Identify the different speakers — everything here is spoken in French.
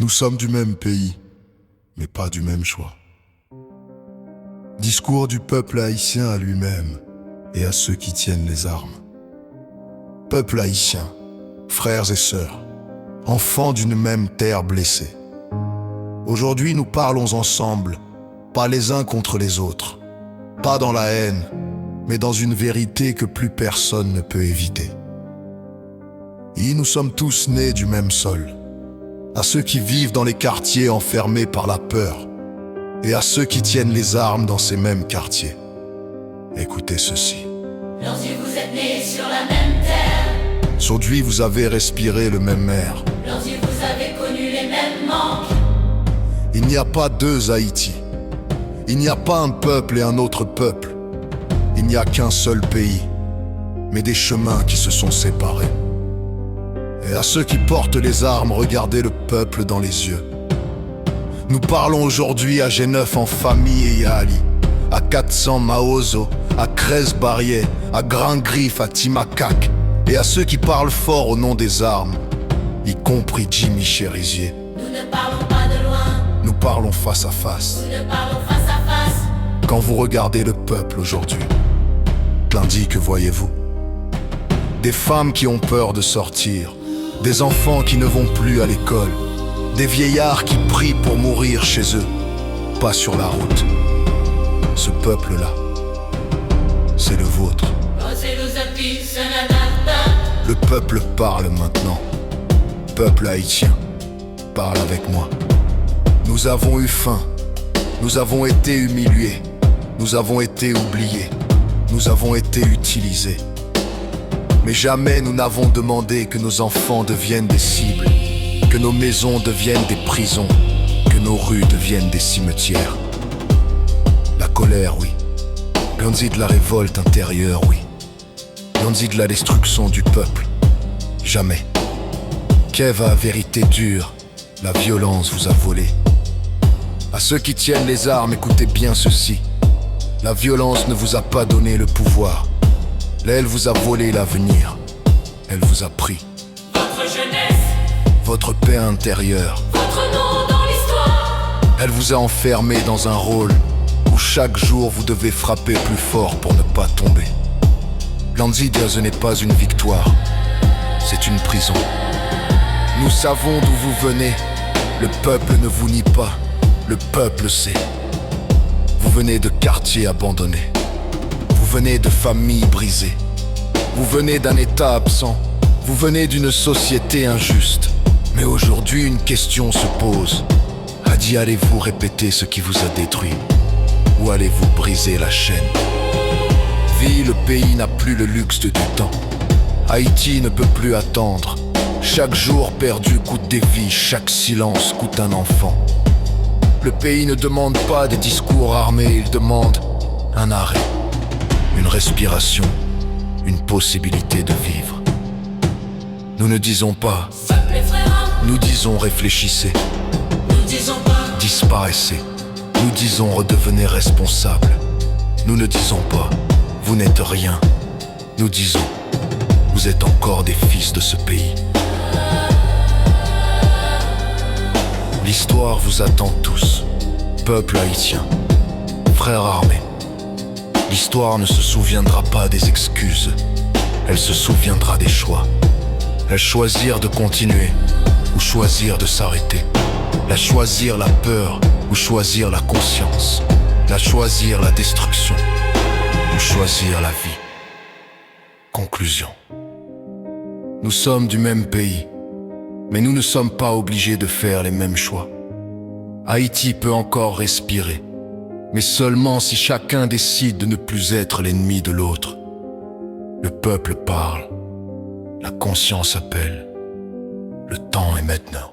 Speaker 1: Nous sommes du même pays, mais pas du même choix. Discours du peuple haïtien à lui-même et à ceux qui tiennent les armes. Peuple haïtien, frères et sœurs, enfants d'une même terre blessée. Aujourd'hui, nous parlons ensemble, pas les uns contre les autres, pas dans la haine, mais dans une vérité que plus personne ne peut éviter. Et nous sommes tous nés du même sol, à ceux qui vivent dans les quartiers enfermés par la peur, et à ceux qui tiennent les armes dans ces mêmes quartiers. Écoutez ceci.
Speaker 2: Lorsque vous êtes nés sur la même terre,
Speaker 1: Aujourd'hui, vous avez respiré le même air.
Speaker 2: lorsque vous avez connu les mêmes manques,
Speaker 1: Il n'y a pas deux Haïti. Il n'y a pas un peuple et un autre peuple. Il n'y a qu'un seul pays, mais des chemins qui se sont séparés. Et à ceux qui portent les armes, regardez le peuple dans les yeux. Nous parlons aujourd'hui à G9 en famille et Yali, à 400 Maozo, à 13 Barrier, à Grand Griffe, à Timacac, et à ceux qui parlent fort au nom des armes, y compris Jimmy Cherizier.
Speaker 2: nous ne parlons pas de loin,
Speaker 1: Nous parlons face à face.
Speaker 2: nous ne parlons face à face.
Speaker 1: Quand vous regardez le peuple aujourd'hui, lundi, que voyez-vous? Des femmes qui ont peur de sortir, des enfants qui ne vont plus à l'école, des vieillards qui prient pour mourir chez eux, pas sur la route. Ce peuple-là, c'est le vôtre. Le peuple parle maintenant. Peuple haïtien, parle avec moi. Nous avons eu faim, nous avons été humiliés, nous avons été oubliés, nous avons été utilisés. Mais jamais nous n'avons demandé que nos enfants deviennent des cibles, que nos maisons deviennent des prisons, que nos rues deviennent des cimetières. La colère, oui. L'on dit de la révolte intérieure, oui. L'on dit de la destruction du peuple. Jamais. Kev a vérité dure, la violence vous a volé. À ceux qui tiennent les armes, écoutez bien ceci. La violence ne vous a pas donné le pouvoir. Là, elle vous a volé l'avenir. Elle vous a pris
Speaker 2: Votre jeunesse,
Speaker 1: votre paix intérieure.
Speaker 2: votre nom dans l'histoire.
Speaker 1: Elle vous a enfermé dans un rôle où chaque jour vous devez frapper plus fort pour ne pas tomber. L'Anzidia, ce n'est pas une victoire, c'est une prison. Nous savons d'où vous venez. Le peuple ne vous nie pas, le peuple sait. Vous venez de quartiers abandonnés. Vous venez de familles brisées. Vous venez d'un État absent. Vous venez d'une société injuste. Mais aujourd'hui, une question se pose. Hadi, allez-vous répéter ce qui vous a détruit? Ou allez-vous briser la chaîne? Vie, le pays n'a plus le luxe du temps. Haïti ne peut plus attendre. Chaque jour perdu coûte des vies, chaque silence coûte un enfant. Le pays ne demande pas des discours armés, il demande un arrêt, une respiration, une possibilité de vivre. Nous ne disons pas,
Speaker 2: Peuple et frères,
Speaker 1: nous disons réfléchissez,
Speaker 2: nous disons pas.
Speaker 1: disparaissez. Nous disons redevenez responsables. Nous ne disons pas, vous n'êtes rien. Nous disons, vous êtes encore des fils de ce pays. L'histoire vous attend tous, peuple haïtien, frères armés. L'histoire ne se souviendra pas des excuses, elle se souviendra des choix. Elle choisir de continuer ou choisir de s'arrêter. La choisir la peur ou choisir la conscience. La choisir la destruction ou choisir la vie. Conclusion. Nous sommes du même pays, mais nous ne sommes pas obligés de faire les mêmes choix. Haïti peut encore respirer, mais seulement si chacun décide de ne plus être l'ennemi de l'autre. Le peuple parle, la conscience appelle, le temps est maintenant.